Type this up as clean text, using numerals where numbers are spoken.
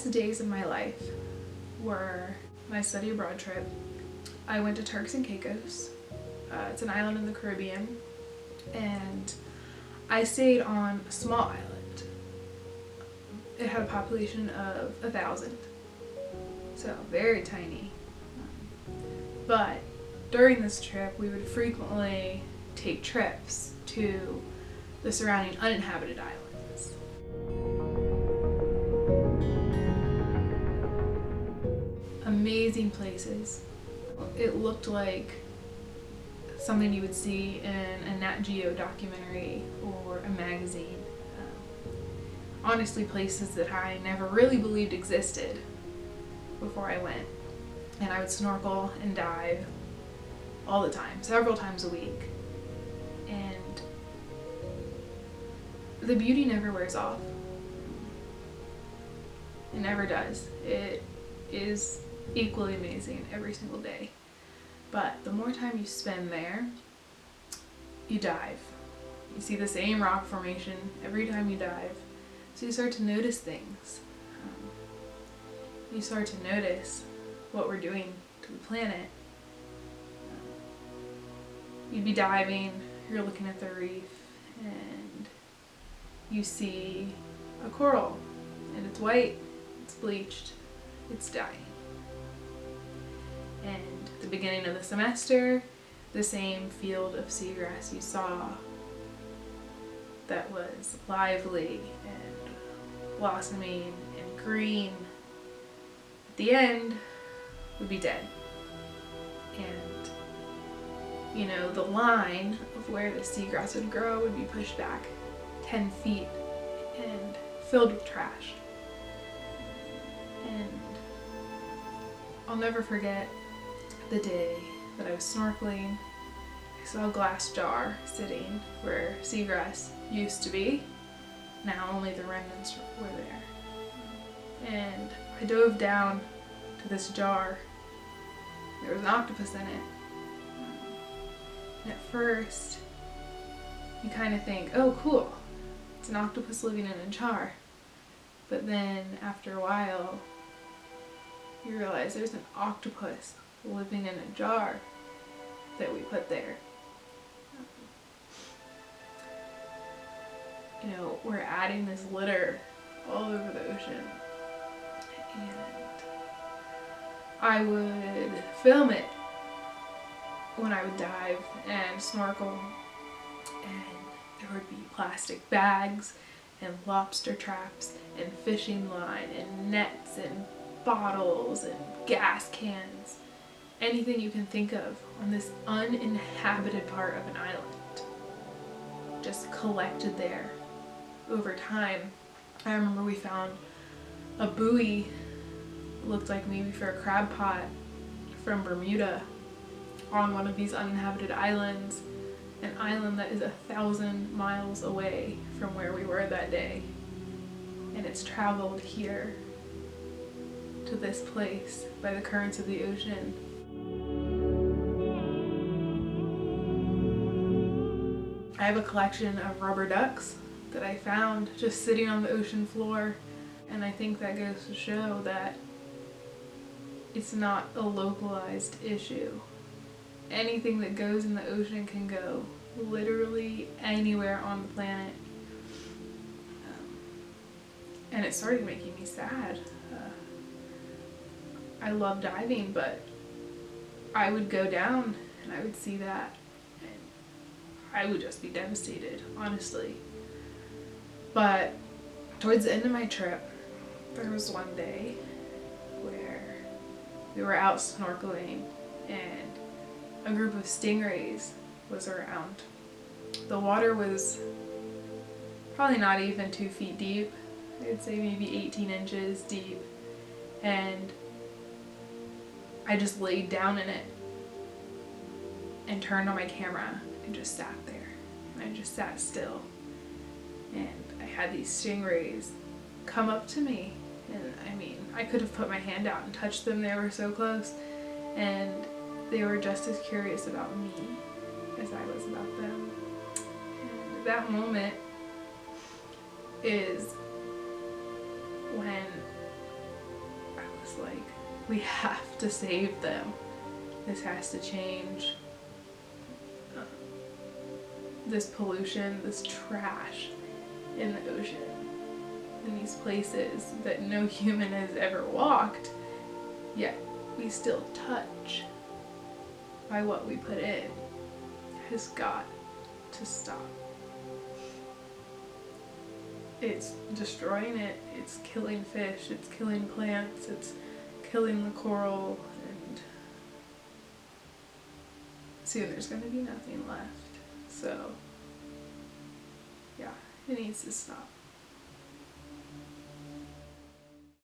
best days of my life were my study abroad trip. I went to Turks and Caicos. It's an island in the Caribbean, and I stayed on a small island. It had a population of 1,000, so very tiny. But during this trip, we would frequently take trips to the surrounding uninhabited islands. Amazing places. It looked like something you would see in a Nat Geo documentary or a magazine. Honestly, places that I never really believed existed before I went. And I would snorkel and dive all the time, several times a week. And the beauty never wears off. It never does. It is equally amazing every single day. But the more time you spend there, you dive. You see the same rock formation every time you dive. So you start to notice things. You start to notice what we're doing to the planet. You'd be diving, you're looking at the reef, and you see a coral, and it's white, it's bleached, it's dying. And at the beginning of the semester, the same field of seagrass you saw that was lively and blossoming and green, at the end would be dead. And you know, the line of where the seagrass would grow would be pushed back 10 feet and filled with trash. And I'll never forget the day that I was snorkeling. I saw a glass jar sitting where seagrass used to be. Now only the remnants were there. And I dove down to this jar. There was an octopus in it. And at first, you kind of think, oh cool, it's an octopus living in a jar. But then after a while, you realize there's an octopus living in a jar that we put there. You know, we're adding this litter all over the ocean. And I would film it when I would dive and snorkel, and there would be plastic bags and lobster traps and fishing line and nets and bottles and gas cans, anything you can think of on this uninhabited part of an island, just collected there over time. I remember we found a buoy, looked like maybe for a crab pot, from Bermuda on one of these uninhabited islands, an island that is 1,000 miles away from where we were that day. And it's traveled here to this place by the currents of the ocean. I have a collection of rubber ducks that I found just sitting on the ocean floor, and I think that goes to show that it's not a localized issue. Anything that goes in the ocean can go literally anywhere on the planet. And it started making me sad. I love diving, but I would go down and I would see that, and I would just be devastated, honestly. But towards the end of my trip, there was one day where we were out snorkeling and a group of stingrays was around. The water was probably not even 2 feet deep. I'd say maybe 18 inches deep. And I just laid down in it and turned on my camera and just sat there. And I just sat still. And I had these stingrays come up to me. And I mean, I could have put my hand out and touched them, they were so close. And they were just as curious about me as I was about them. And that moment is when We have to save them. This has to change. This pollution, this trash in the ocean, in these places that no human has ever walked, yet we still touch by what we put in, has got to stop. It's destroying it, it's killing fish, it's killing plants, it's killing the coral, and soon there's going to be nothing left. So, yeah, it needs to stop.